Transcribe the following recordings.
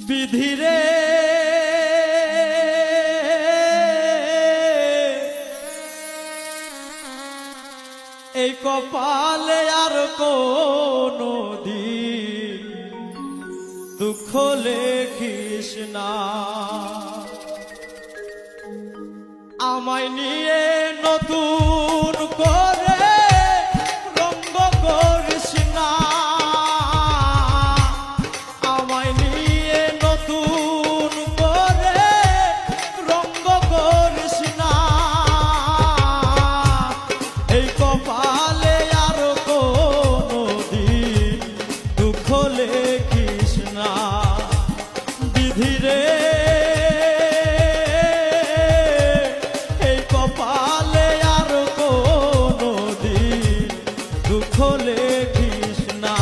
বিধিরে এই কপালে আর কোনো দিন দুঃখ লেখিস না। আমায় নিয়ে নতুন করে রঙ্গ করিস না। আমায় নিয়ে নতুন করে রঙ্গ করিস না। এই কপালে আর কোনো দিন দুঃখ লেখিস না। বিধিরে এই কপালে আর কোনো দিন দুঃখ লেখিস না।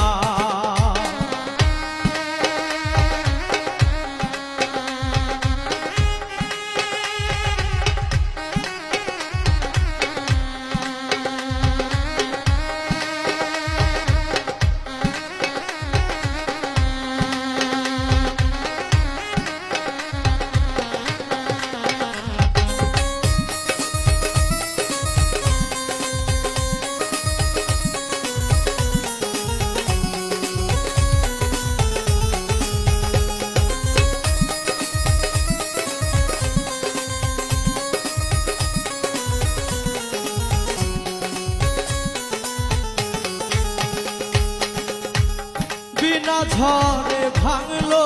বিনা ঝড়ে ভাঙলো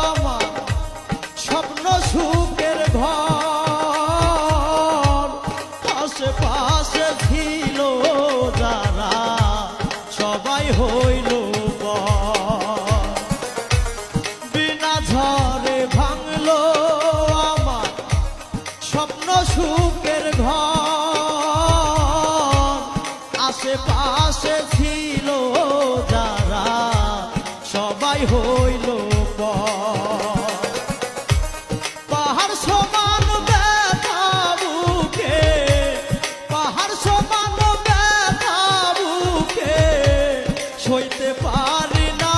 আমার স্বপ্ন সুখের ঘর। আশেপাশে ছিল যারা সবাই হইল পর। বিনা ঝড়ে ভাঙলো আমার স্বপ্ন সুখের ঘর। আশেপাশে ছিল যারা সবাই হইল পর। পাহাড় সমান ব্যথা বুকে, পাহাড় সমান ব্যথা বুকে সইতে পারি না।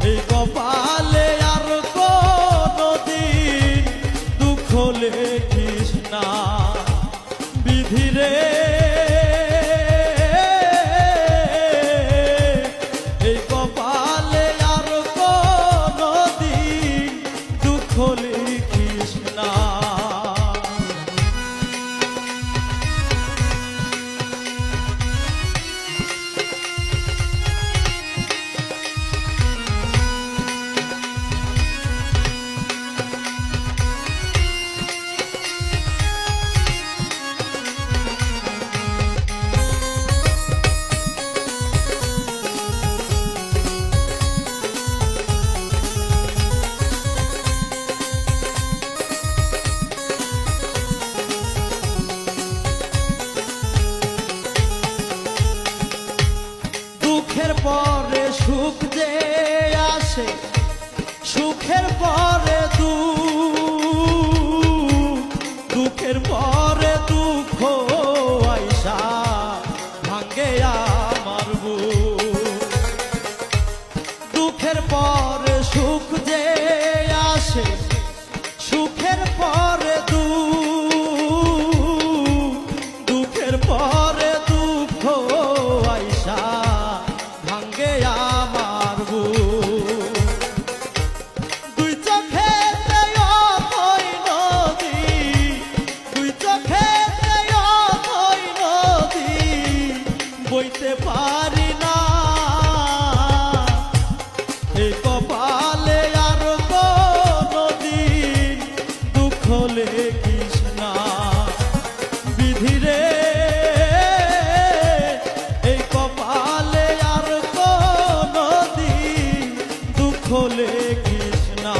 এই কপালে আর কোনো দিন দুঃখ লেখিস না। বিধিরে এই কপালে আর কোনো দিন দুঃখ লিখিস না। দুঃখের পরে সুখ যে আসে, সুখের পরে দুঃখ, দুঃখের পরে দুঃখ আইসা ভাঙ্গে আমার বুক। দুঃখের পরে সুখ যে আসে, সুখের পরে দুঃখ, দুঃখের পরে দুঃখ আইসা ভাঙ্গে আমার বুক। দুই চোখেতে অথই নদী, দুই চোখেতে অথই নদী বইতে পারি না। এই কপালে আর কোনো দিন দুঃখ লেখিস না। বিধিরে এই কপালে আর কোনো দিন দুঃখ লেখিস না।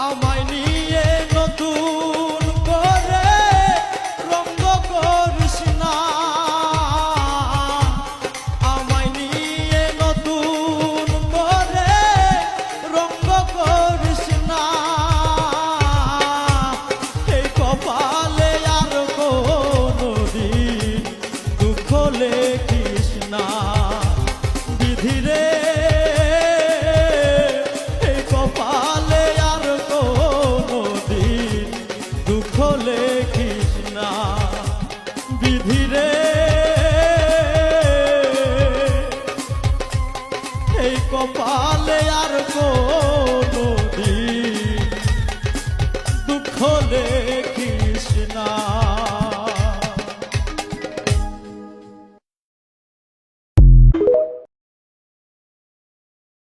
আমায় নিয়ে নতুন করে রঙ্গ করিস না। আমায় নিয়ে নতুন করে রঙ্গ করিস না। এই কপালে আর কোনো দিন দুঃখ লেখিস না। বিধিরে কপালে আর কোনো দিন